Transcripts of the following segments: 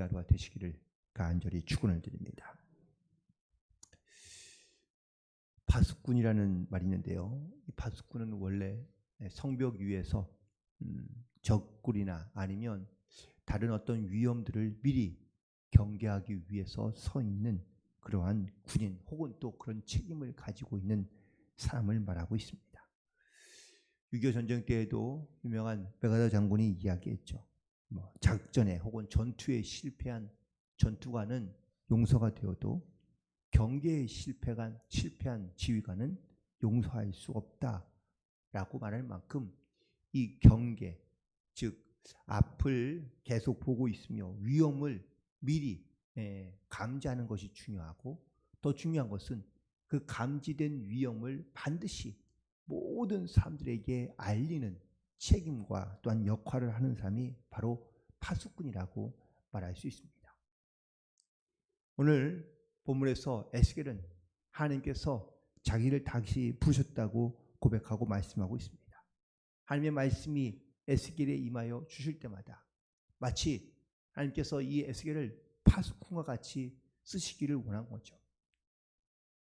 하루가 되시기를 간절히 축원을 드립니다. 파수꾼이라는 말이 있는데요. 이 파수꾼은 원래 성벽 위에서 적군이나 아니면 다른 어떤 위험들을 미리 경계하기 위해서 서 있는 그러한 군인 혹은 또 그런 책임을 가지고 있는 사람을 말하고 있습니다. 6.25 전쟁 때에도 유명한 메가더 장군이 이야기했죠. 작전에 혹은 전투에 실패한 전투관은 용서가 되어도 경계에 실패한 지휘관은 용서할 수 없다라고 말할 만큼 이 경계, 즉 앞을 계속 보고 있으며 위험을 미리 감지하는 것이 중요하고, 더 중요한 것은 그 감지된 위험을 반드시 모든 사람들에게 알리는 책임과 또한 역할을 하는 사람이 바로 파수꾼이라고 말할 수 있습니다. 오늘 본문에서 에스겔은 하나님께서 자기를 다시 부르셨다고 고백하고 말씀하고 있습니다. 하나님의 말씀이 에스겔에 임하여 주실 때마다 마치 하나님께서 이 에스겔을 파수꾼과 같이 쓰시기를 원한 거죠.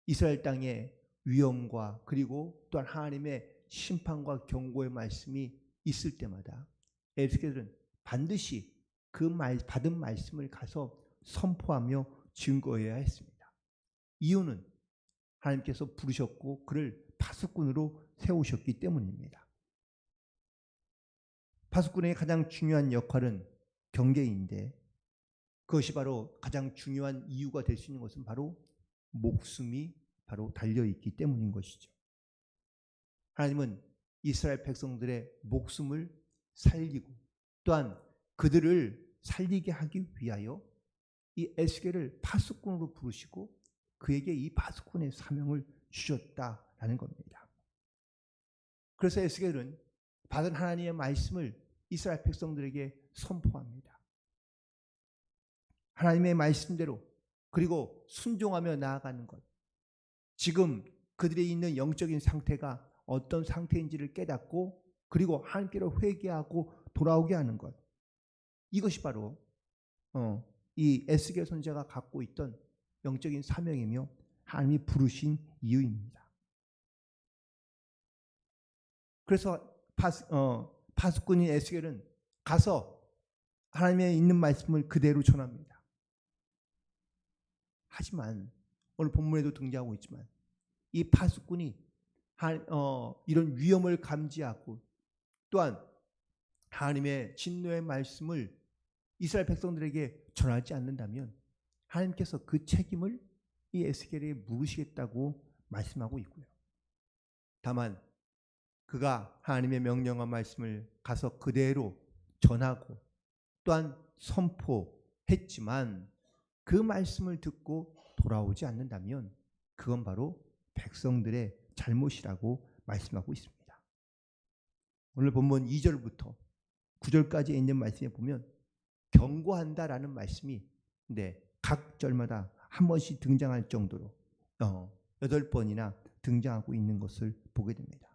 이스라엘 땅의 위험과 그리고 또한 하나님의 심판과 경고의 말씀이 있을 때마다 에스겔은 반드시 그 받은 말씀을 가서 선포하며 증거해야 했습니다. 이유는 하나님께서 부르셨고 그를 파수꾼으로 세우셨기 때문입니다. 파수꾼의 가장 중요한 역할은 경계인데, 그것이 바로 가장 중요한 이유가 될 수 있는 것은 바로 목숨이 바로 달려있기 때문인 것이죠. 하나님은 이스라엘 백성들의 목숨을 살리고 또한 그들을 살리게 하기 위하여 이 에스겔을 파수꾼으로 부르시고 그에게 이 파수꾼의 사명을 주셨다라는 겁니다. 그래서 에스겔은 받은 하나님의 말씀을 이스라엘 백성들에게 선포합니다. 하나님의 말씀대로 그리고 순종하며 나아가는 것, 지금 그들이 있는 영적인 상태가 어떤 상태인지를 깨닫고 그리고 하나님께로 회개하고 돌아오게 하는 것, 이것이 바로 이 에스겔 선지자가 갖고 있던 영적인 사명이며 하나님이 부르신 이유입니다. 그래서 파수꾼인 에스겔은 가서 하나님의 있는 말씀을 그대로 전합니다. 하지만 오늘 본문에도 등장하고 있지만 이 파수꾼이 이런 위험을 감지하고 또한 하나님의 진노의 말씀을 이스라엘 백성들에게 전하지 않는다면 하나님께서 그 책임을 이 에스겔에게 물으시겠다고 말씀하고 있고요. 다만 그가 하나님의 명령과 말씀을 가서 그대로 전하고 또한 선포했지만 그 말씀을 듣고 돌아오지 않는다면 그건 바로 백성들의 잘못이라고 말씀하고 있습니다. 오늘 본문 2절부터 9절까지 있는 말씀에 보면 경고한다라는 말씀이 각 절마다 한 번씩 등장할 정도로 8번이나 등장하고 있는 것을 보게 됩니다.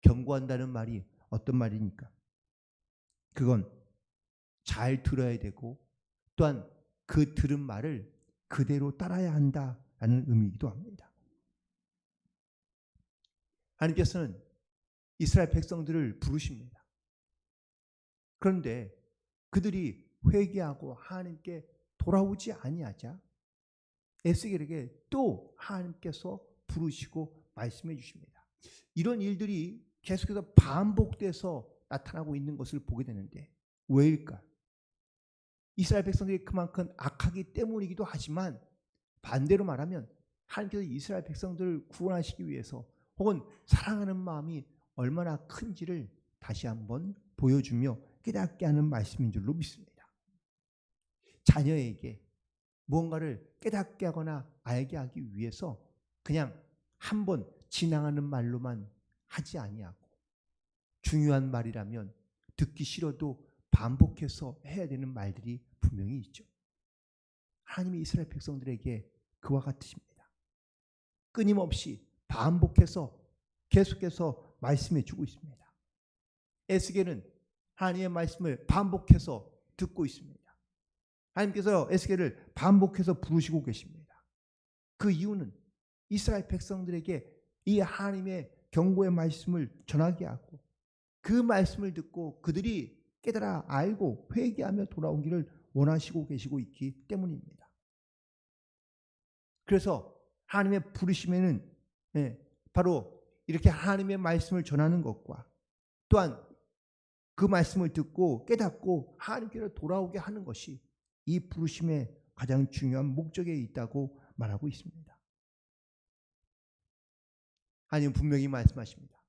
경고한다는 말이 어떤 말입니까? 그건 잘 들어야 되고 또한 그 들은 말을 그대로 따라야 한다라는 의미이기도 합니다. 하나님께서는 이스라엘 백성들을 부르십니다. 그런데 그들이 회개하고 하나님께 돌아오지 아니하자 에스겔에게 또 하나님께서 부르시고 말씀해 주십니다. 이런 일들이 계속해서 반복돼서 나타나고 있는 것을 보게 되는데 왜일까? 이스라엘 백성들이 그만큼 악하기 때문이기도 하지만 반대로 말하면 하나님께서 이스라엘 백성들을 구원하시기 위해서 혹은 사랑하는 마음이 얼마나 큰지를 다시 한번 보여주며 깨닫게 하는 말씀인 줄로 믿습니다. 자녀에게 무언가를 깨닫게 하거나 알게 하기 위해서 그냥 한번 지나가는 말로만 하지 아니하고 중요한 말이라면 듣기 싫어도 반복해서 해야 되는 말들이 분명히 있죠. 하나님이 이스라엘 백성들에게 그와 같으십니다. 끊임없이 반복해서 계속해서 말씀해 주고 있습니다. 에스겔은 하나님의 말씀을 반복해서 듣고 있습니다. 하나님께서 에스겔을 반복해서 부르시고 계십니다. 그 이유는 이스라엘 백성들에게 이 하나님의 경고의 말씀을 전하게 하고 그 말씀을 듣고 그들이 깨달아 알고 회개하며 돌아오기를 원하시고 계시고 있기 때문입니다. 그래서 하나님의 부르심에는 바로 이렇게 하나님의 말씀을 전하는 것과 또한 그 말씀을 듣고 깨닫고 하나님께로 돌아오게 하는 것이 이 부르심의 가장 중요한 목적에 있다고 말하고 있습니다. 하나님은 분명히 말씀하십니다.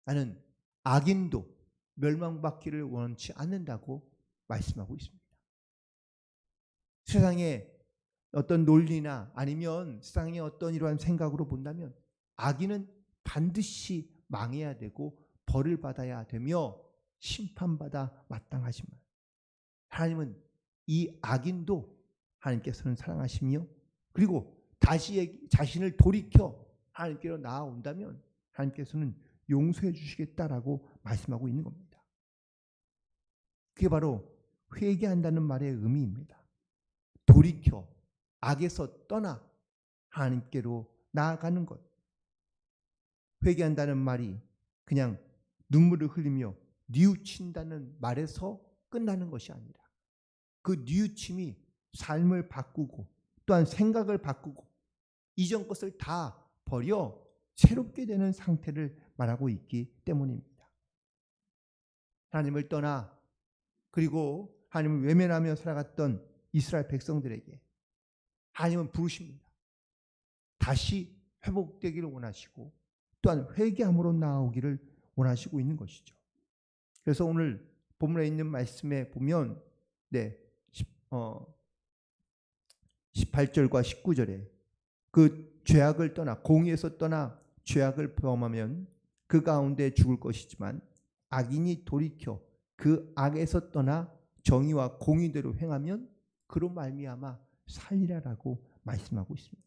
나는 악인도 멸망받기를 원치 않는다고 말씀하고 있습니다. 세상에 어떤 논리나 아니면 세상의 어떤 이러한 생각으로 본다면 악인은 반드시 망해야 되고 벌을 받아야 되며 심판받아 마땅하지만 하나님은 이 악인도 하나님께서는 사랑하시며 그리고 다시 자신을 돌이켜 하나님께로 나아온다면 하나님께서는 용서해 주시겠다라고 말씀하고 있는 겁니다. 그게 바로 회개한다는 말의 의미입니다. 돌이켜 악에서 떠나 하나님께로 나아가는 것. 회개한다는 말이 그냥 눈물을 흘리며 뉘우친다는 말에서 끝나는 것이 아니라 그 뉘우침이 삶을 바꾸고 또한 생각을 바꾸고 이전 것을 다 버려 새롭게 되는 상태를 말하고 있기 때문입니다. 하나님을 떠나 그리고 하나님을 외면하며 살아갔던 이스라엘 백성들에게 하나님은 부르십니다. 다시 회복되기를 원하시고 또한 회개함으로 나아오기를 원하시고 있는 것이죠. 그래서 오늘 본문에 있는 말씀에 보면 18절과 19절에 그 죄악을 떠나 공의에서 떠나 죄악을 범하면 그 가운데 죽을 것이지만 악인이 돌이켜 그 악에서 떠나 정의와 공의대로 행하면 그로 말미암아 살리라라고 말씀하고 있습니다.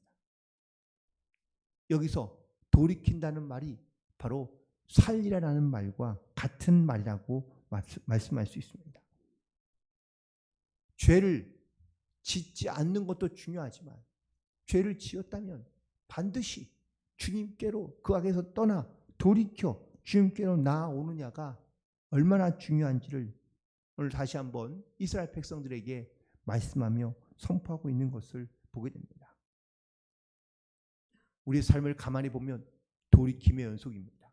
여기서 돌이킨다는 말이 바로 살리라라는 말과 같은 말이라고 말씀할 수 있습니다. 죄를 짓지 않는 것도 중요하지만 죄를 지었다면 반드시 주님께로 그 악에서 떠나 돌이켜 주님께로 나아오느냐가 얼마나 중요한지를 오늘 다시 한번 이스라엘 백성들에게 말씀하며 선포하고 있는 것을 보게 됩니다. 우리의 삶을 가만히 보면 돌이킴의 연속입니다.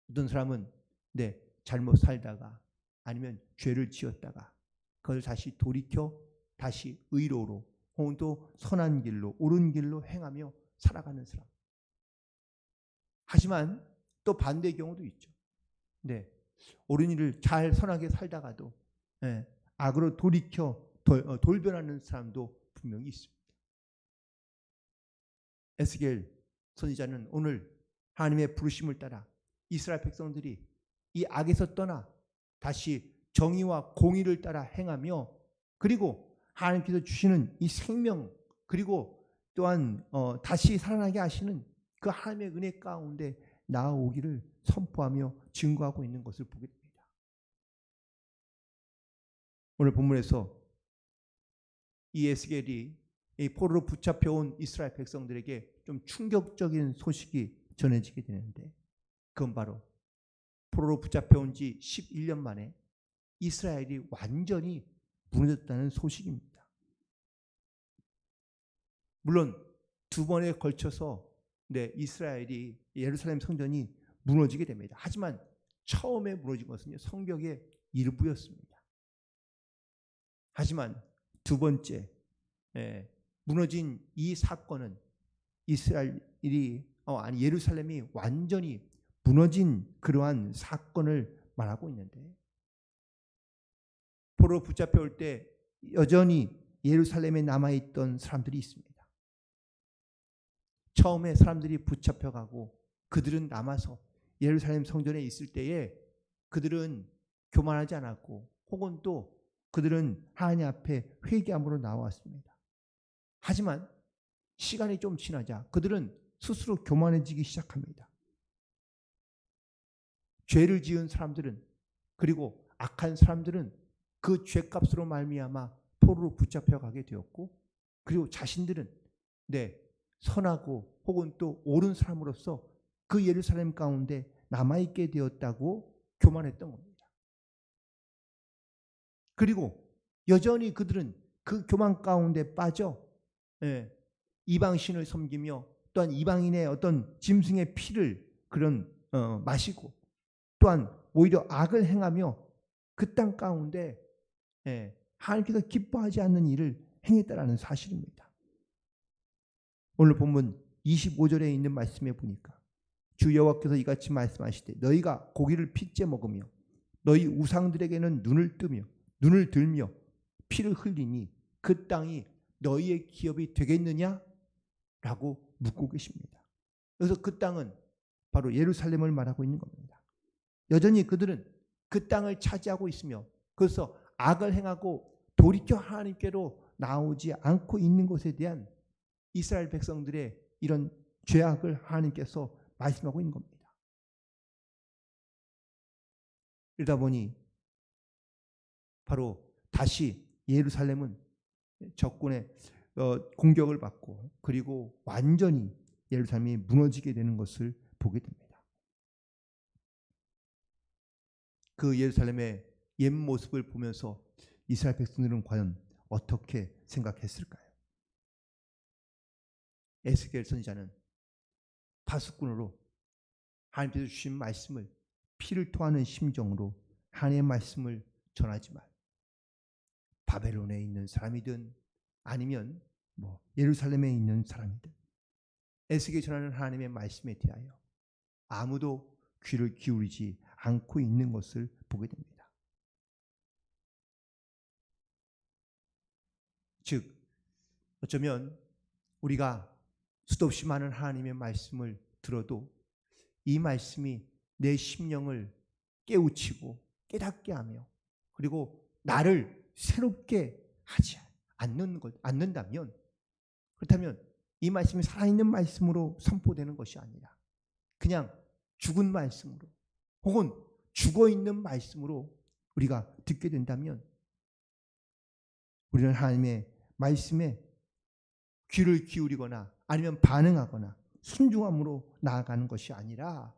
어떤 사람은 잘못 살다가 아니면 죄를 지었다가 그걸 다시 돌이켜 다시 의로로 혹은 또 선한 길로 옳은 길로 행하며 살아가는 사람. 하지만 또 반대의 경우도 있죠. 옳은 일을 잘 선하게 살다가도 악으로 돌이켜 돌변하는 사람도 분명히 있습니다. 에스겔 선지자는 오늘 하나님의 부르심을 따라 이스라엘 백성들이 이 악에서 떠나 다시 정의와 공의를 따라 행하며 그리고 하나님께서 주시는 이 생명 그리고 또한 다시 살아나게 하시는 그 하나님의 은혜 가운데 나아오기를 선포하며 증거하고 있는 것을 보게 됩니다. 오늘 본문에서 이 에스겔이 이 포로로 붙잡혀온 이스라엘 백성들에게 좀 충격적인 소식이 전해지게 되는데 그건 바로 포로로 붙잡혀온 지 11년 만에 이스라엘이 완전히 무너졌다는 소식입니다. 물론 두 번에 걸쳐서 이스라엘이 예루살렘 성전이 무너지게 됩니다. 하지만 처음에 무너진 것은 성벽의 일부였습니다. 하지만 두 번째 무너진 이 사건은 예루살렘이 완전히 무너진 그러한 사건을 말하고 있는데 포로로 붙잡혀올 때 여전히 예루살렘에 남아있던 사람들이 있습니다. 처음에 사람들이 붙잡혀가고 그들은 남아서 예루살렘 성전에 있을 때에 그들은 교만하지 않았고 혹은 또 그들은 하나님 앞에 회개함으로 나왔습니다. 하지만 시간이 좀 지나자 그들은 스스로 교만해지기 시작합니다. 죄를 지은 사람들은 그리고 악한 사람들은 그 죄값으로 말미암아 포로로 붙잡혀 가게 되었고, 그리고 자신들은 선하고 혹은 또 옳은 사람으로서 그 예루살렘 가운데 남아있게 되었다고 교만했던 겁니다. 그리고 여전히 그들은 그 교만 가운데 빠져 이방신을 섬기며 또한 이방인의 어떤 짐승의 피를 마시고 또한 오히려 악을 행하며 그 땅 가운데 하나님께서 기뻐하지 않는 일을 행했다라는 사실입니다. 오늘 본문 25절에 있는 말씀에 보니까 주 여호와께서 이같이 말씀하시되 너희가 고기를 핏째 먹으며 너희 우상들에게는 눈을 들며 피를 흘리니 그 땅이 너희의 기업이 되겠느냐? 라고 묻고 계십니다. 그래서 그 땅은 바로 예루살렘을 말하고 있는 겁니다. 여전히 그들은 그 땅을 차지하고 있으며 그래서 악을 행하고 돌이켜 하나님께로 나오지 않고 있는 것에 대한 이스라엘 백성들의 이런 죄악을 하나님께서 말씀하고 있는 겁니다. 이러다 보니 바로 다시 예루살렘은 적군의 공격을 받고 그리고 완전히 예루살렘이 무너지게 되는 것을 보게 됩니다. 그 예루살렘의 옛 모습을 보면서 이스라엘 백성들은 과연 어떻게 생각했을까요? 에스겔 선지자는 파수꾼으로 하나님께서 주신 말씀을 피를 토하는 심정으로 하나님의 말씀을 전하지만 바벨론에 있는 사람이든 아니면 예루살렘에 있는 사람이든 에스겔이 전하는 하나님의 말씀에 대하여 아무도 귀를 기울이지 않고 있는 것을 보게 됩니다. 즉 어쩌면 우리가 수도 없이 많은 하나님의 말씀을 들어도 이 말씀이 내 심령을 깨우치고 깨닫게 하며 그리고 나를 새롭게 하지 않는다면 그렇다면 이 말씀이 살아있는 말씀으로 선포되는 것이 아니라 그냥 죽은 말씀으로 혹은 죽어있는 말씀으로 우리가 듣게 된다면 우리는 하나님의 말씀에 귀를 기울이거나 아니면 반응하거나 순종함으로 나아가는 것이 아니라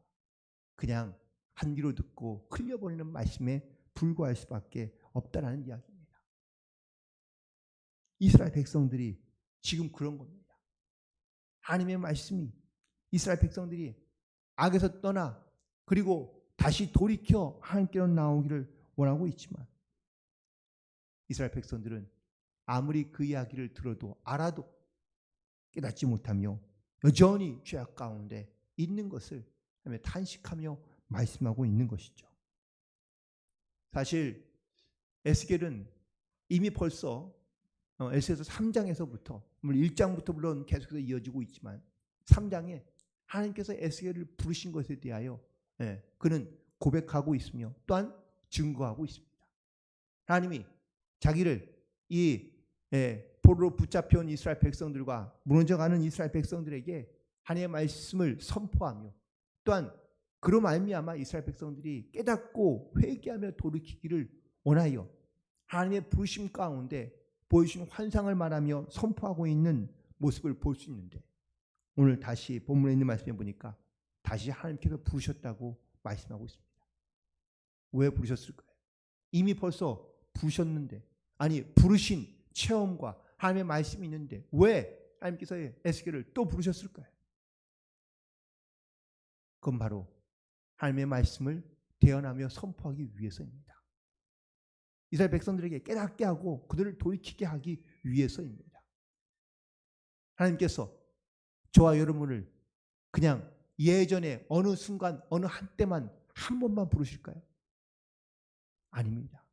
그냥 한 귀로 듣고 흘려버리는 말씀에 불과할 수밖에 없다는 이야기입니다. 이스라엘 백성들이 지금 그런 겁니다. 하나님의 말씀이 이스라엘 백성들이 악에서 떠나 그리고 다시 돌이켜 하나님께로 나오기를 원하고 있지만 이스라엘 백성들은 아무리 그 이야기를 들어도 알아도 깨닫지 못하며 여전히 죄악 가운데 있는 것을 탄식하며 말씀하고 있는 것이죠. 사실 에스겔은 이미 벌써 에스겔서 3장에서부터 물론 1장부터 물론 계속해서 이어지고 있지만 3장에 하나님께서 에스겔을 부르신 것에 대하여 그는 고백하고 있으며 또한 증거하고 있습니다. 하나님이 자기를 이 포로로 붙잡혀온 이스라엘 백성들과 무너져가는 이스라엘 백성들에게 하나님의 말씀을 선포하며 또한 그로 말미암아 이스라엘 백성들이 깨닫고 회개하며 돌이키기를 원하여 하나님의 부르심 가운데 보여주신 환상을 말하며 선포하고 있는 모습을 볼 수 있는데 오늘 다시 본문에 있는 말씀에 보니까 다시 하나님께서 부르셨다고 말씀하고 있습니다. 왜 부르셨을까요? 이미 벌써 부르셨는데 부르신 체험과 하나님의 말씀이 있는데 왜 하나님께서 에스겔을 또 부르셨을까요? 그건 바로 하나님의 말씀을 대언하며 선포하기 위해서입니다. 이스라엘 백성들에게 깨닫게 하고 그들을 돌이키게 하기 위해서입니다. 하나님께서 저와 여러분을 그냥 예전에 어느 순간 어느 한때만 한 번만 부르실까요? 아닙니다.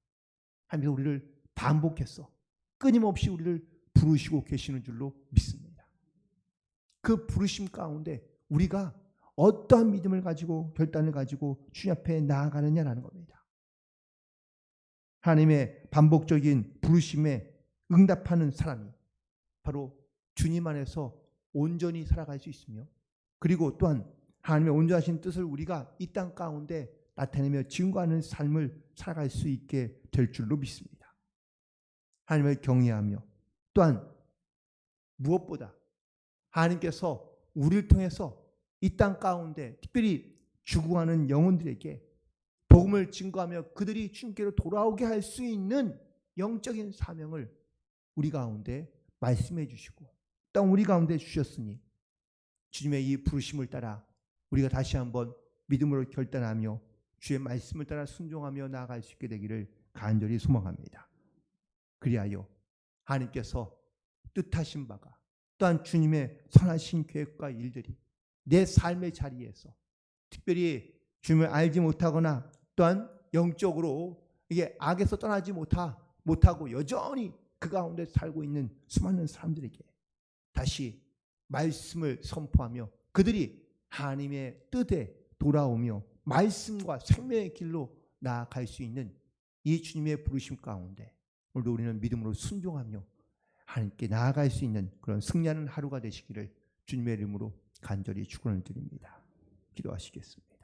하나님께서 우리를 반복해서 끊임없이 우리를 부르시고 계시는 줄로 믿습니다. 그 부르심 가운데 우리가 어떠한 믿음을 가지고 결단을 가지고 주님 앞에 나아가느냐라는 겁니다. 하나님의 반복적인 부르심에 응답하는 사람이 바로 주님 안에서 온전히 살아갈 수 있으며 그리고 또한 하나님의 온전하신 뜻을 우리가 이 땅 가운데 나타내며 증거하는 삶을 살아갈 수 있게 될 줄로 믿습니다. 하나님을 경외하며 또한 무엇보다 하나님께서 우리를 통해서 이 땅 가운데 특별히 죽어가는 영혼들에게 복음을 증거하며 그들이 주님께로 돌아오게 할 수 있는 영적인 사명을 우리 가운데 말씀해 주시고 또한 우리 가운데 주셨으니 주님의 이 부르심을 따라 우리가 다시 한번 믿음으로 결단하며 주의 말씀을 따라 순종하며 나아갈 수 있게 되기를 간절히 소망합니다. 그리하여 하나님께서 뜻하신 바가 또한 주님의 선하신 계획과 일들이 내 삶의 자리에서 특별히 주님을 알지 못하거나 또한 영적으로 이게 악에서 떠나지 못하고 여전히 그 가운데 살고 있는 수많은 사람들에게 다시 말씀을 선포하며 그들이 하나님의 뜻에 돌아오며 말씀과 생명의 길로 나아갈 수 있는 이 주님의 부르심 가운데 오늘도 우리는 믿음으로 순종하며 하나님께 나아갈 수 있는 그런 승리하는 하루가 되시기를 주님의 이름으로 간절히 축원을 드립니다. 기도하시겠습니다.